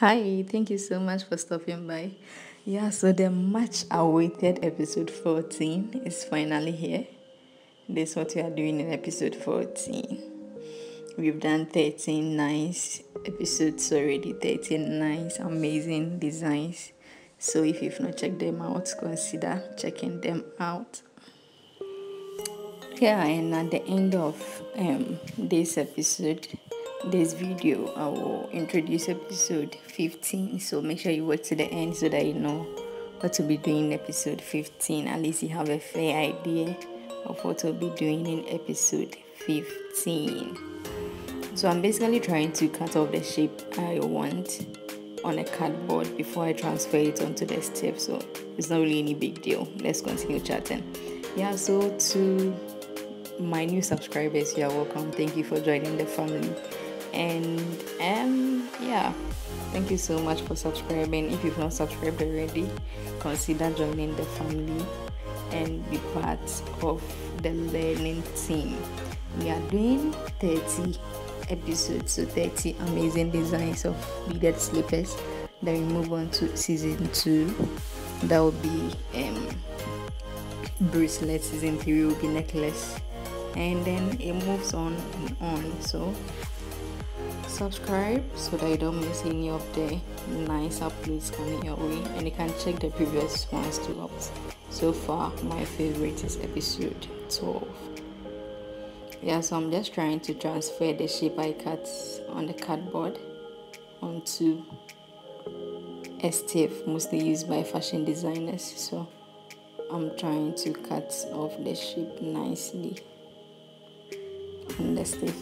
Hi, thank you so much for stopping by. Yeah, so the much awaited episode 14 is finally here. This is what we are doing in episode 14. We've done 13 nice episodes already, 13 nice, amazing designs. So if you've not checked them out, consider checking them out. Yeah, and at the end of this episode, this video, I will introduce episode 15. So make sure you watch to the end so that you know what to be doing in episode 15. At least you have a fair idea of what we'll be doing in episode 15. So I'm basically trying to cut off the shape I want on a cardboard before I transfer it onto the step. So it's not really any big deal. Let's continue chatting. Yeah, so to my new subscribers, you are welcome. Thank you for joining the family. And yeah, thank you so much for subscribing. If you've not subscribed already, consider joining the family and be part of the learning team. We are doing 30 episodes, so 30 amazing designs of beaded slippers. Then we move on to season 2. That will be bracelets. Season 3 will be necklace, and then it moves on and on. So subscribe so that you don't miss any of the nice uploads coming your way, and you can check the previous ones too out. So far my favorite is episode 12. Yeah, so I'm just trying to transfer the shape I cut on the cardboard onto a stiff mostly used by fashion designers. So I'm trying to cut off the shape nicely on the stiff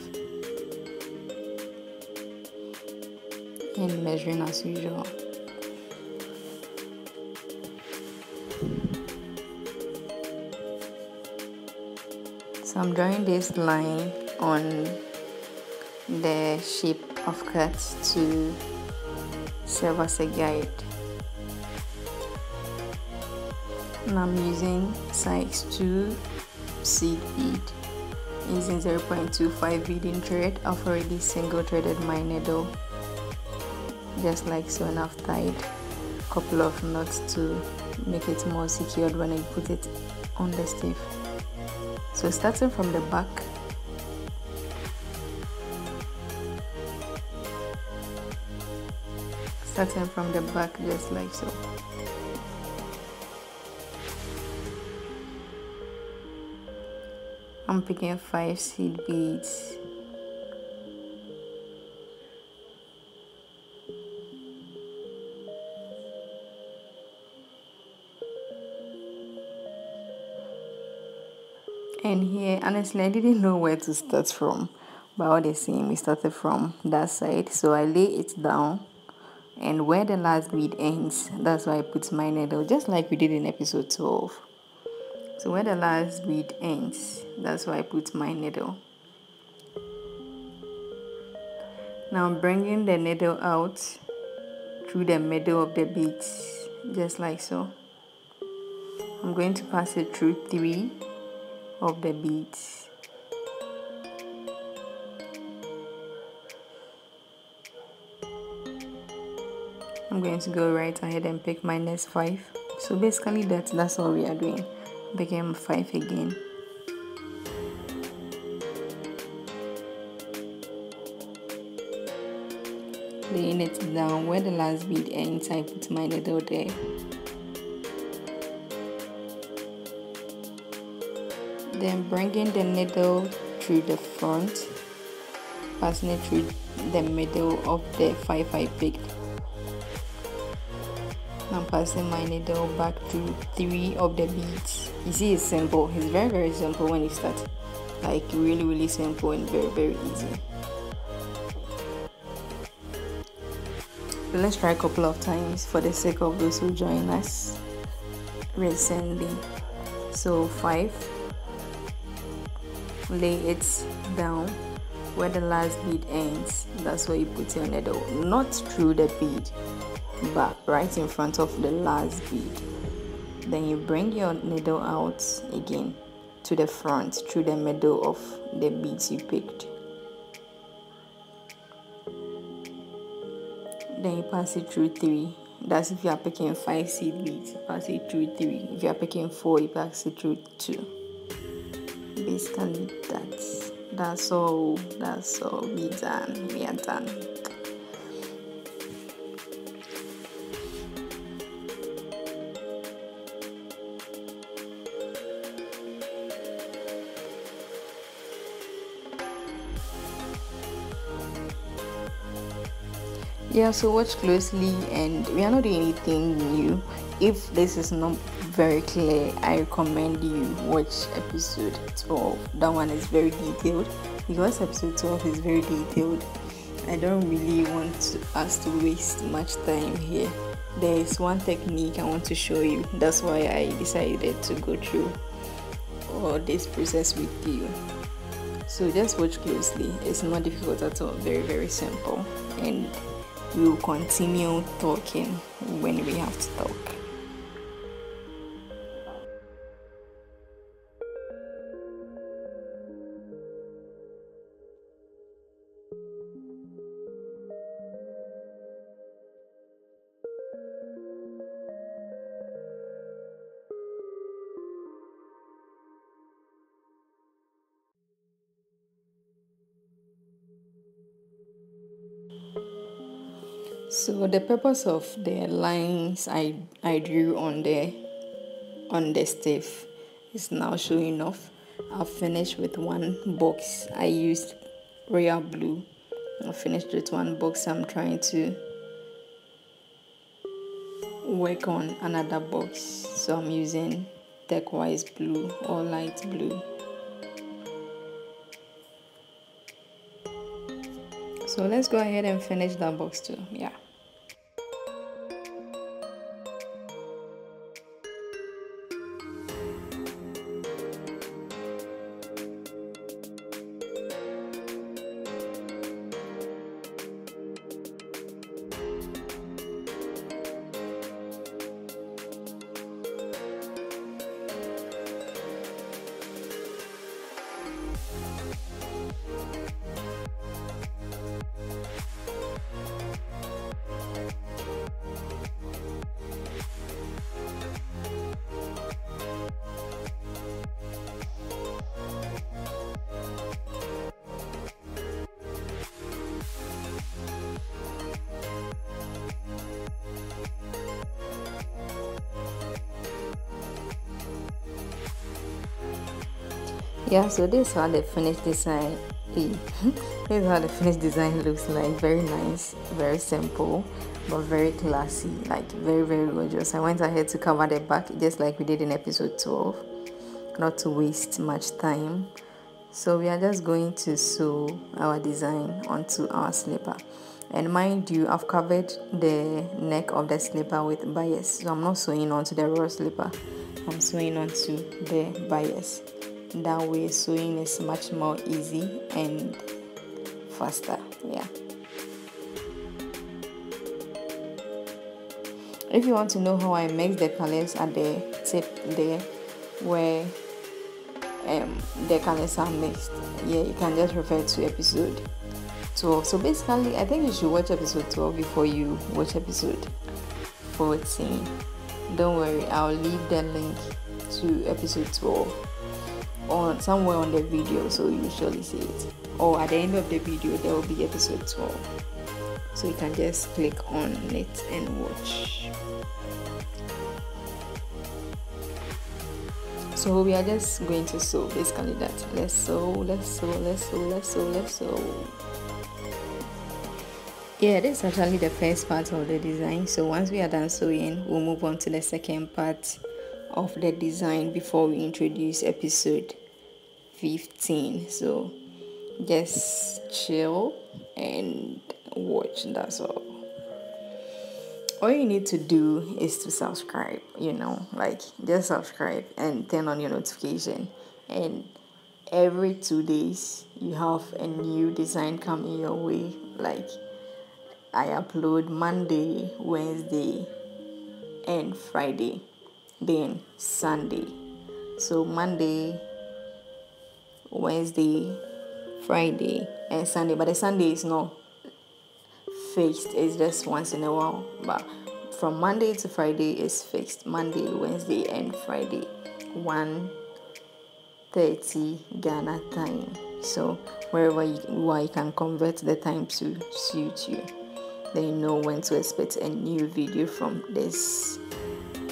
and measuring as usual. So I'm drawing this line on the shape of cut to serve as a guide. And I'm using size 2 seed bead. Using 0.25 beading thread. I've already single threaded my needle just like so, and I've tied a couple of knots to make it more secured when I put it on the stiff. So starting from the back, just like so. I'm picking 5 seed beads. And here, honestly, I didn't know where to start from, but all the same, we started from that side. So I lay it down, and where the last bead ends, that's where I put my needle, just like we did in episode 12. So where the last bead ends, that's where I put my needle. Now I'm bringing the needle out through the middle of the beads, just like so. I'm going to pass it through 3 of the beads. I'm going to go right ahead and pick my next 5. So basically that's all we are doing. Picking 5 again. Laying it down where the last bead ends, I put my needle there. Then bringing the needle through the front, passing it through the middle of the 5 I picked. I'm passing my needle back through 3 of the beads. You see, it's simple. It's very, very simple when you start. Like really, really simple and very, very easy. So let's try a couple of times for the sake of those who join us recently. So 5. Lay it down where the last bead ends. That's where you put your needle, not through the bead, but right in front of the last bead. Then you bring your needle out again to the front through the middle of the beads you picked. then you pass it through 3. That's if you are picking 5 seed beads, you pass it through 3. If you are picking 4, you pass it through 2. Basically, that's all. We done. We are done. Yeah, so watch closely, and we are not doing anything new. If this is not very clear, I recommend you watch episode 12. That one is very detailed. Because episode 12 is very detailed, I don't really want us to waste much time here. There is one technique I want to show you. That's why I decided to go through all this process with you. So just watch closely. It's not difficult at all. Very, very simple. And we will continue talking when we have to talk. So the purpose of the lines I drew on the stiff is now showing off. I've finished with one box. I used royal blue. I finished with one box. I'm trying to work on another box. So I'm using turquoise blue or light blue. So let's go ahead and finish that box too. Yeah. Yeah, so this is how the finished design this is how the finished design looks like. Very nice, very simple, but very classy, like very, very gorgeous. I went ahead to cover the back just like we did in episode 12, not to waste much time. So we are just going to sew our design onto our slipper. And mind you, I've covered the neck of the slipper with bias, so I'm not sewing onto the raw slipper. I'm sewing onto the bias. That way sewing is much more easy and faster. Yeah. If you want to know how I mix the colors at the tip there where the colors are mixed, yeah, you can just refer to episode 12. So basically I think you should watch episode 12 before you watch episode 14. Don't worry, I'll leave the link to episode 12 on somewhere on the video, so you usually see it, or at the end of the video there will be episode 12, so you can just click on it and watch. So we are just going to sew, basically that. Let's sew. Yeah, this is actually the first part of the design. So once we are done sewing, we'll move on to the second part of the design before we introduce episode 15. So just chill and watch. That's all you need to do is to subscribe, like just subscribe and turn on your notification, and every 2 days you have a new design coming your way. Like I upload Monday, Wednesday and Friday, then Sunday. So Monday, Wednesday, Friday and Sunday, but the Sunday is not fixed. It's just once in a while, but from Monday to Friday is fixed. Monday, Wednesday, and Friday, 1:30 Ghana time. So wherever you are, you can convert the time to suit you. Then you know when to expect a new video from this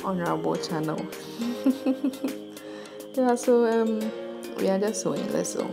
honorable channel. Yeah, so we are just sewing. Let's sew.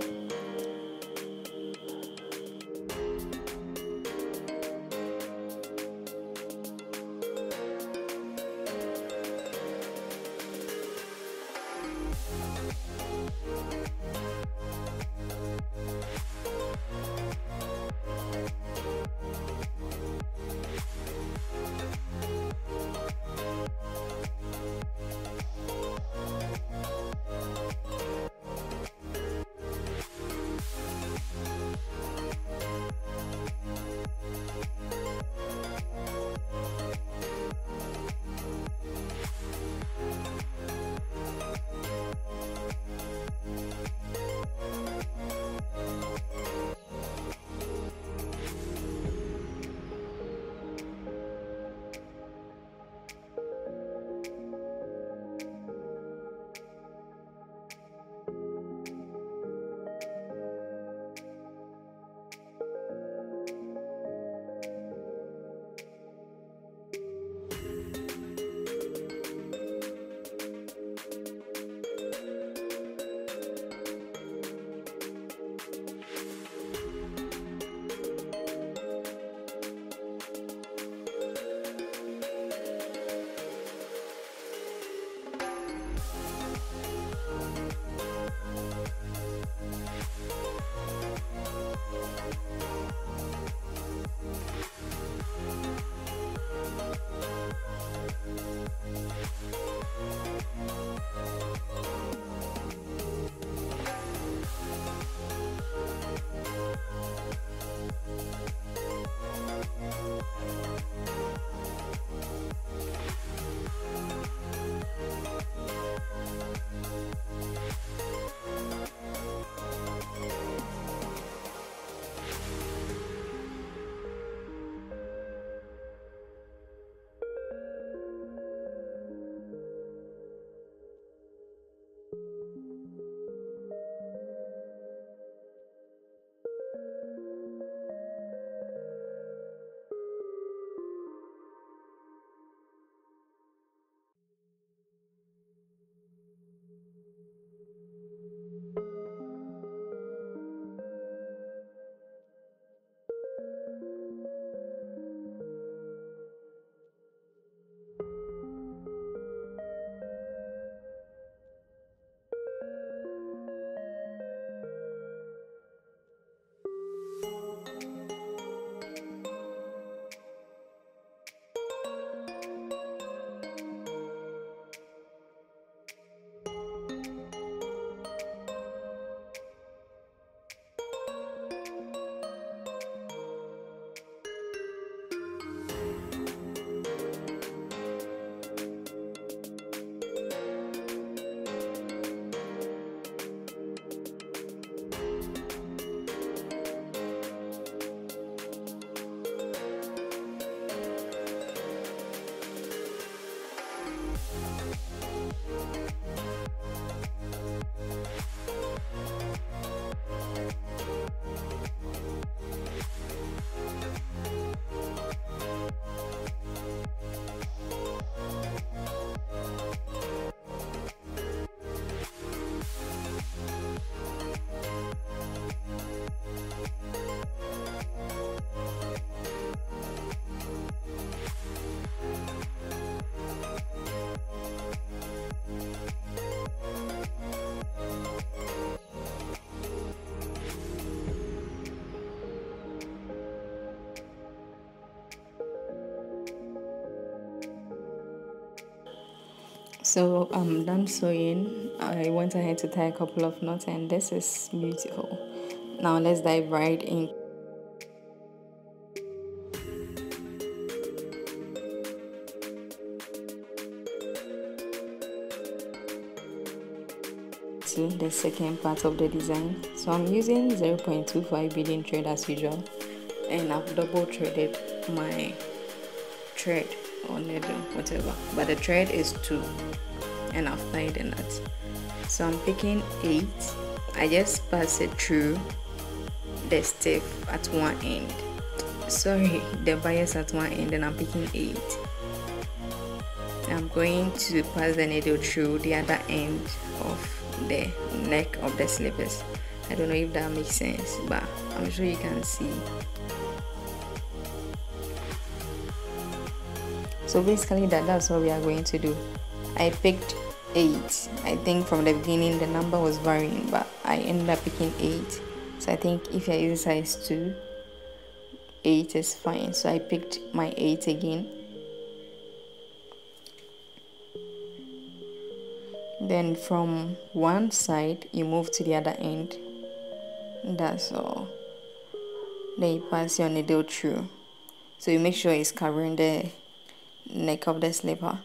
So I'm done sewing. I went ahead to tie a couple of knots, and this is beautiful. Now let's dive right in. To the second part of the design. So I'm using 0.25 beading thread as usual, and I've double threaded my thread or needle, whatever, but the thread is 2 and I've tied the knot. So I'm picking 8. I just pass it through the stiff at one end, sorry, the bias at one end, and I'm picking 8. I'm going to pass the needle through the other end of the neck of the slippers. I don't know if that makes sense, but I'm sure you can see. So basically that's what we are going to do. I picked 8. I think from the beginning the number was varying, but I ended up picking 8. So I think if you're using size 2, 8 is fine. So I picked my 8 again. Then from one side you move to the other end. That's all. Then you pass your needle through. So you make sure it's covering the neck of the slipper.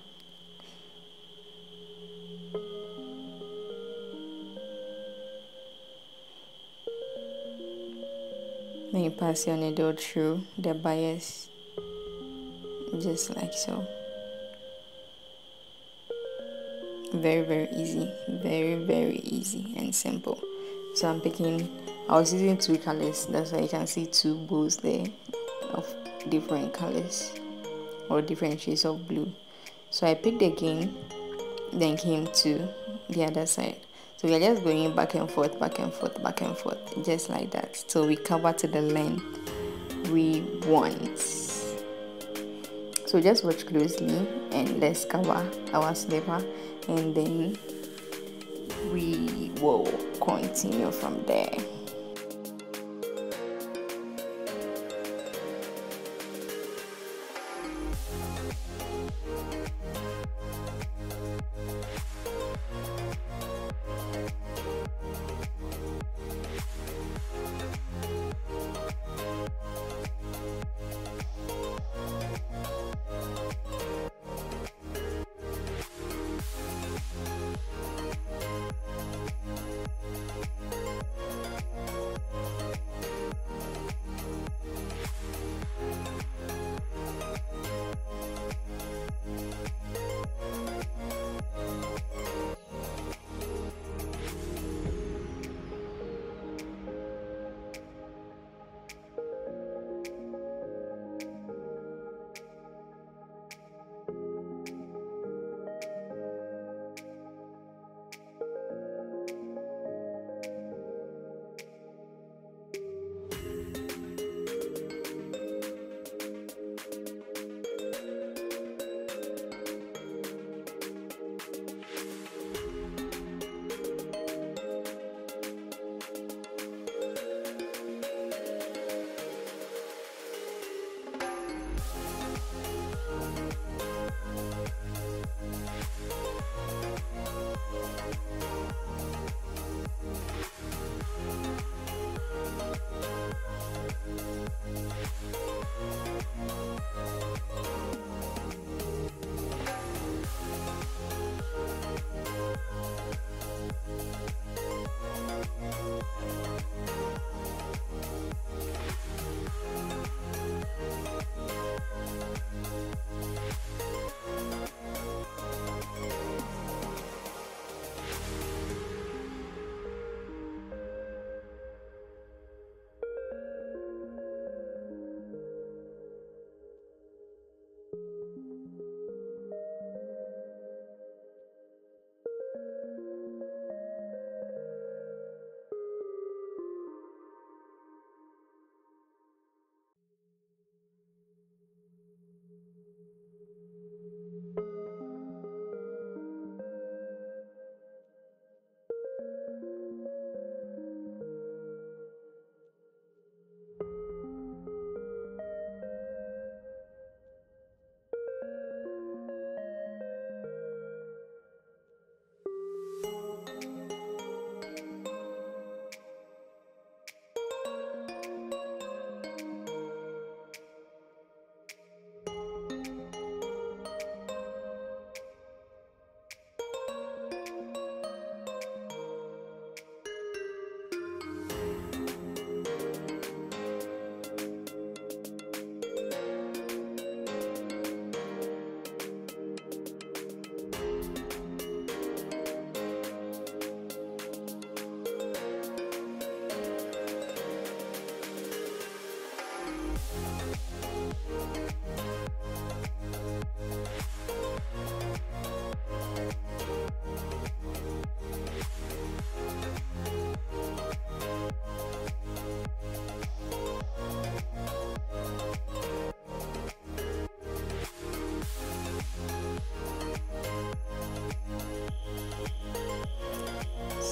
Then you pass your needle through the bias, just like so. Very easy, very easy and simple. So I'm picking, I was using 2 colors, that's why you can see 2 bows there of different colors or different shades of blue. So I picked again, then came to the other side. So we are just going back and forth, just like that. So we cover to the length we want. So just watch closely and let's cover our slipper, and then we will continue from there.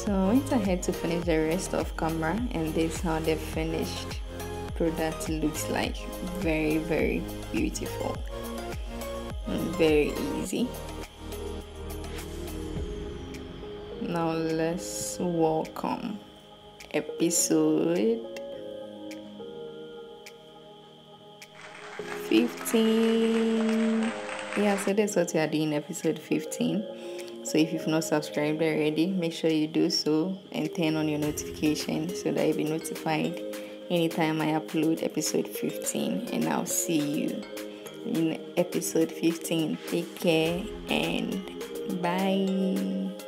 So I went ahead to finish the rest of camera, and this is how the finished product looks like. Very, very beautiful and very easy. Now let's welcome episode 15. Yeah, so that's what we are doing, episode 15. So if you've not subscribed already, make sure you do so and turn on your notifications so that you'll be notified anytime I upload episode 15. And I'll see you in episode 15. Take care and bye.